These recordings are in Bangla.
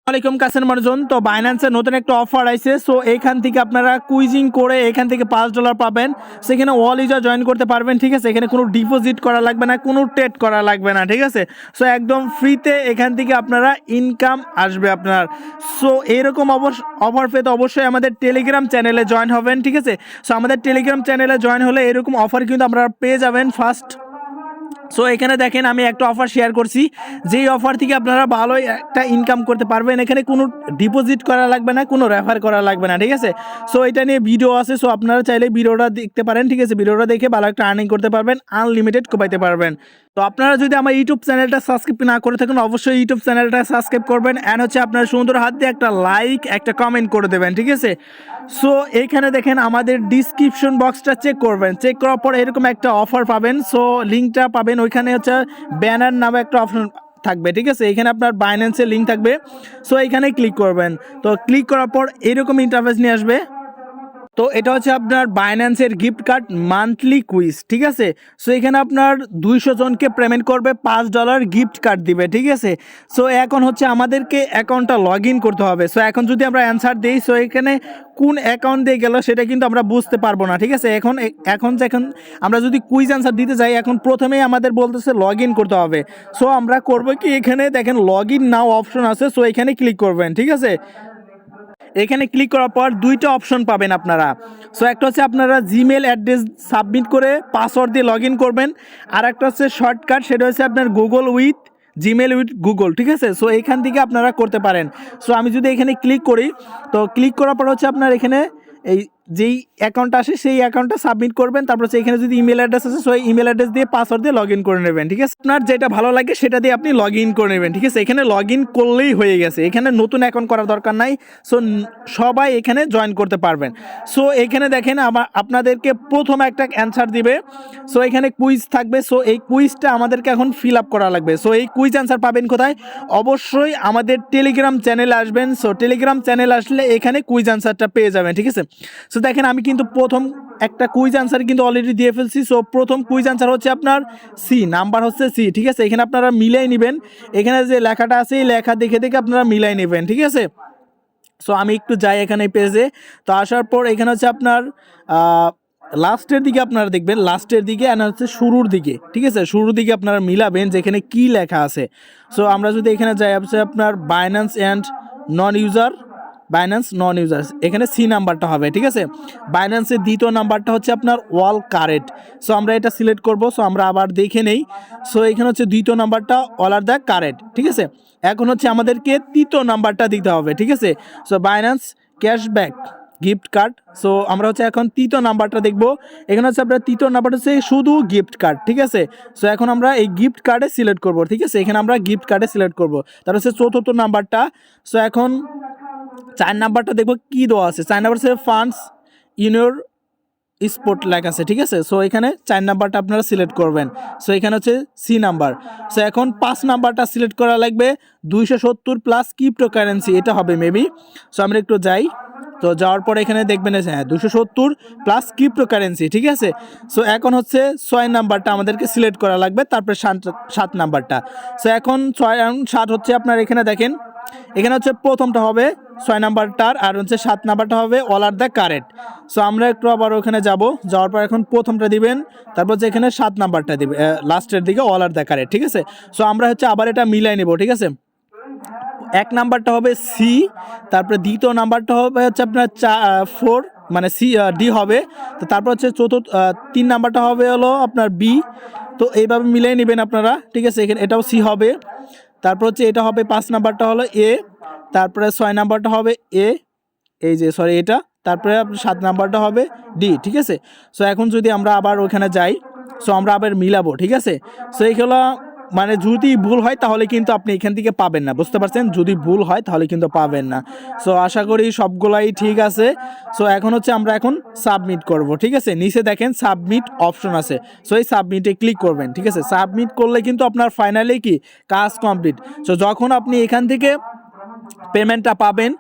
ওয়ালাইকুম কাছের মানুষজন। তো বাইন্যান্সের নতুন একটা অফার আইছে। সো এইখান থেকে আপনারা কুইজিং করে এখান থেকে $5 পাবেন। সেখানে অল ইউজার জয়েন করতে পারবেন, ঠিক আছে। এখানে কোনো ডিপোজিট করা লাগবে না, কোনো ট্রেড করা লাগবে না, ঠিক আছে। সো একদম ফ্রিতে এখান থেকে আপনারা ইনকাম আসবে আপনার। সো এইরকম অফার পেতে অবশ্যই আমাদের টেলিগ্রাম চ্যানেলে জয়েন হবেন, ঠিক আছে। সো আমাদের টেলিগ্রাম চ্যানেলে জয়েন হলে এরকম অফার কিন্তু আপনারা পেয়ে যাবেন ফার্স্ট। সো এখানে দেখেন আমি একটা অফার শেয়ার করছি, যেই অফার থেকে আপনারা ভালোই একটা ইনকাম করতে পারবেন। এখানে কোনো ডিপোজিট করা লাগবে না, কোনো রেফার করা লাগবে না, ঠিক আছে। সো এটা নিয়ে ভিডিও আছে, সো আপনারা চাইলে ভিডিওটা দেখতে পারেন, ঠিক আছে। ভিডিওটা দেখে ভালো একটা আর্নিং করতে পারবেন, আনলিমিটেড কোপাইতে পারবেন। তো আপনারা যদি আমার ইউটিউব চ্যানেলটা সাবস্ক্রাইব না করে থাকেন অবশ্যই ইউটিউব চ্যানেলটা সাবস্ক্রাইব করবেন, অ্যান্ড হচ্ছে আপনার সুন্দর হাত দিয়ে একটা লাইক একটা কমেন্ট করে দেবেন, ঠিক আছে। সো এইখানে দেখেন আমাদের ডিসক্রিপশন বক্সটা চেক করবেন, চেক করার পর এরকম একটা অফার পাবেন। সো লিঙ্কটা পাবেন, ওইখানে হচ্ছে ব্যানার নামে একটা অপশন থাকবে, ঠিক আছে। এখানে আপনার বাইন্যান্সের লিঙ্ক থাকবে। সো এখানে ক্লিক করবেন। তো ক্লিক করার পর এরকম ইন্টারফেস নিয়ে আসবে। তো এটা হচ্ছে আপনার বাইন্যান্সের গিফট কার্ড মান্থলি কুইজ, ঠিক আছে। সো এখানে আপনার 200 জনকে পেমেন্ট করবে, $5 গিফট কার্ড দিবে, ঠিক আছে। সো এখন হচ্ছে আমাদেরকে অ্যাকাউন্টটা লগ ইন করতে হবে। সো এখন যদি আমরা অ্যান্সার দিই, সো এখানে কোন অ্যাকাউন্ট দিয়ে গেল সেটা কিন্তু আমরা বুঝতে পারবো না, ঠিক আছে। এখন আমরা যদি কুইজ অ্যান্সার দিতে যাই, এখন প্রথমেই আমাদের বলতেছে লগ ইন করতে হবে। সো আমরা করবো কি, এখানে দেখেন লগ ইন নাও অপশন আছে, সো এখানে ক্লিক করবেন, ঠিক আছে। এখানে ক্লিক করার পর দুইটা অপশন পাবেন আপনারা। সো একটা হচ্ছে আপনারা জিমেল অ্যাড্রেস সাবমিট করে পাসওয়ার্ড দিয়ে লগ ইন করবেন, আর একটা হচ্ছে শর্টকাট, সেটা হচ্ছে আপনার জিমেল উইথ গুগল, ঠিক আছে। সো এইখান থেকে আপনারা করতে পারেন। সো আমি যদি এখানে ক্লিক করি, তো ক্লিক করার পর হচ্ছে আপনার এখানে এই যেই অ্যাকাউন্টটা আসে সেই অ্যাকাউন্টটা সাবমিট করবেন। তারপর হচ্ছে এখানে যদি ইমেল অ্যাড্রেস আছে, সো ইমেল অ্যাড্রেস দিয়ে পাসওয়ার্ড দিয়ে লগ ইন করে নেবেন, ঠিক আছে। আপনার যেটা ভালো লাগে সেটা দিয়ে আপনি লগ ইন করে নেবেন, ঠিক আছে। এখানে লগ ইন করলেই হয়ে গেছে, এখানে নতুন অ্যাকাউন্ট করার দরকার নাই। সো সবাই এখানে জয়েন করতে পারবেন। সো এখানে দেখেন আপনাদেরকে প্রথম একটা অ্যান্সার দিবে। সো এখানে কুইজ থাকবে। সো এই কুইজটা আমাদেরকে এখন ফিল আপ করা লাগবে। সো এই কুইজ অ্যান্সার পাবেন কোথায়? অবশ্যই আমাদের টেলিগ্রাম চ্যানেলে আসবেন। সো টেলিগ্রাম চ্যানেল আসলে এখানে কুইজ অ্যান্সারটা পেয়ে যাবেন, ঠিক আছে। সো দেখেন আমি কিন্তু প্রথম একটা কুইজ অ্যান্সার কিন্তু অলরেডি দিয়ে ফেলছি। সো প্রথম কুইজ অ্যান্সার হচ্ছে আপনার সি, নাম্বার হচ্ছে সি, ঠিক আছে। এখানে আপনারা মিলাই নেবেন, এখানে যে লেখাটা আছে এই লেখা দেখে দেখে আপনারা মিলাই নেবেন, ঠিক আছে। সো আমি একটু যাই এখানে পেজে। তো আসার পর এখানে হচ্ছে আপনার লাস্টের দিকে আপনারা দেখবেন, লাস্টের দিকে আর হচ্ছে শুরুর দিকে, ঠিক আছে। শুরুর দিকে আপনারা মিলাবেন যে এখানে কী লেখা আছে। সো আমরা যদি এখানে যাই হচ্ছে আপনার বাইন্যান্স নন ইউজার্স, এখানে সি নাম্বারটা হবে, ঠিক আছে। বাইন্যান্সের দ্বিতীয় নাম্বারটা হচ্ছে আপনার ওয়াল কারেন্ট। সো আমরা এটা সিলেক্ট করব। সো আমরা আবার দেখে নেই। সো এখানে হচ্ছে দ্বিতীয় নাম্বারটা অল আর দ্য কারেন্ট, ঠিক আছে। এখন হচ্ছে আমাদেরকে তৃতীয় নাম্বারটা দিতে হবে, ঠিক আছে। So Binance cashback gift card. So আমরা হচ্ছে এখন তৃতীয় নাম্বারটা দেখবো। এখানে হচ্ছে আপনার তৃতীয় নাম্বারটা হচ্ছে শুধু গিফট কার্ড, ঠিক আছে। সো এখন আমরা এই গিফট কার্ডে সিলেক্ট করব, ঠিক আছে। এখানে আমরা গিফট কার্ডে সিলেক্ট করব। তার হচ্ছে চতুর্থ নাম্বারটা। সো এখন 4 নাম্বারটা দেখবো কি দেওয়া আছে। 4 নাম্বার হচ্ছে ফান্ডস ইউনিয়র স্পোর্ট লেখা আছে, ঠিক আছে। সো এখানে 4 নাম্বারটা আপনারা সিলেক্ট করবেন। সো এখানে হচ্ছে সি নাম্বার। সো এখন 5 নাম্বারটা সিলেক্ট করা লাগবে, 270 প্লাস ক্রিপ্টো কারেন্সি, এটা হবে মেবি। সো আমরা একটু যাই। তো যাওয়ার পর এখানে দেখবেন হ্যাঁ 270 প্লাস ক্রিপ্টো কারেন্সি, ঠিক আছে। সো এখন হচ্ছে 6 নাম্বারটা আমাদেরকে সিলেক্ট করা লাগবে, তারপরে 7 নাম্বারটা। সো এখন 6 এবং 7 হচ্ছে আপনার এখানে দেখেন, এখানে হচ্ছে প্রথমটা হবে 6 নাম্বারটার, আর হচ্ছে 7 নাম্বারটা হবে all are the current. So আমরা একটু আবার ওখানে যাব, যাওয়ার পর এখন প্রথমটা দিবেন, তারপর হচ্ছে এখানে 7 নাম্বারটা দিবে লাস্টের দিকে অল আর দ্য কারেন্ট, ঠিক আছে। সো আমরা হচ্ছে আবার এটা মিলাই নেব, ঠিক আছে। 1 নাম্বারটা হবে সি, তারপরে দ্বিতীয় নাম্বারটা হবে হচ্ছে আপনার 4 মানে সি ডি হবে। তো তারপর হচ্ছে 3 নাম্বারটা হবে হলো আপনার বি। তো এইভাবে মিলাই নেবেন আপনারা, ঠিক আছে। এখানে এটাও সি হবে। তারপর হচ্ছে এটা হবে 5 নাম্বারটা হলো এ, তারপরে 6 নাম্বারটা হবে এ, এই যে সরি এটা, তারপরে 7 নাম্বারটা হবে ডি, ঠিক আছে। সো এখন যদি আমরা আবার ওখানে যাই, সো আমরা আবার মিলাবো, ঠিক আছে। সো এইগুলো মানে যদি ভুল হয় তাহলে কিন্তু আপনি এখান থেকে পাবেন না, বুঝতে পারছেন। যদি ভুল হয় তাহলে কিন্তু পাবেন না। সো আশা করি সবগুলাই ঠিক আছে। সো এখন হচ্ছে আমরা এখন সাবমিট করব, ঠিক আছে। নিচে দেখেন সাবমিট অপশন আছে। সো এই সাবমিটে ক্লিক করবেন, ঠিক আছে। সাবমিট করলে কিন্তু আপনার ফাইনালি কি কাজ কমপ্লিট। সো যখন আপনি এখান থেকে পেমেন্টটা পাবেন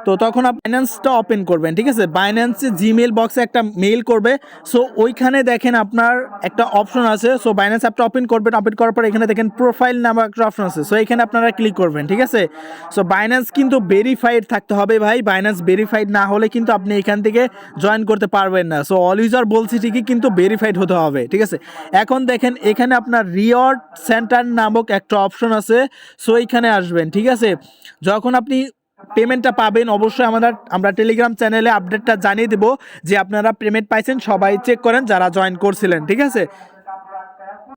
তো তখন আপনি বাইন্যান্সটা ওপেন করবেন, ঠিক আছে। বাইন্যান্সে জিমেল বক্সে একটা মেইল করবে, সো ওইখানে দেখেন আপনার একটা অপশন আছে, সো বাইন্যান্স অ্যাপটা ওপেন করবেন, ওপেন করার পর এখানে দেখেন প্রোফাইল নামক একটা অপশন আছে, সো এখানে আপনারা ক্লিক করবেন, ঠিক আছে। সো বাইন্যান্স কিন্তু ভেরিফাইড থাকতে হবে ভাই, বাইন্যান্স ভেরিফাইড না হলে কিন্তু আপনি এখান থেকে জয়েন করতে পারবেন না। সো অল ইউজার বলছি ঠিকই, কিন্তু ভেরিফাইড হতে হবে, ঠিক আছে। এখন দেখেন এখানে আপনার রিওয়ার্ড সেন্টার নামক একটা অপশন আছে, সো এইখানে আসবেন, ঠিক আছে। যখন আপনি পেমেন্টটা পাবেন অবশ্যই আমরা টেলিগ্রাম চ্যানেলে আপডেটটা জানিয়ে দেবো যে আপনারা পেমেন্ট পাইছেন, সবাই চেক করেন যারা জয়েন করছিলেন, ঠিক আছে।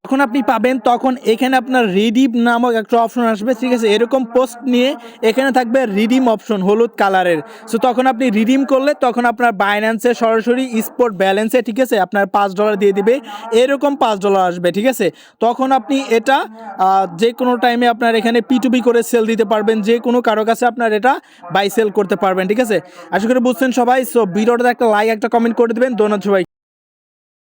যখন আপনি পাবেন তখন এখানে আপনার রিডিম নামক একটা অপশন আসবে, ঠিক আছে। এরকম পোস্ট নিয়ে এখানে থাকবে রিডিম অপশন হলুদ কালারের, সো তখন আপনি রিডিম করলে তখন আপনার বাইন্যান্সে সরাসরি স্পট ব্যালেন্সে, ঠিক আছে, আপনার $5 দিয়ে দিবে, এরকম $5 আসবে, ঠিক আছে। তখন আপনি এটা যে কোনো টাইমে আপনার এখানে P2P করে সেল দিতে পারবেন, যে কোনো কারো কাছে আপনার এটা বাই সেল করতে পারবেন, ঠিক আছে। আশা করি বুঝছেন সবাই। সো ভিডিওটাতে একটা লাইক একটা কমেন্ট করে দেবেন, ধন্যবাদ সবাই।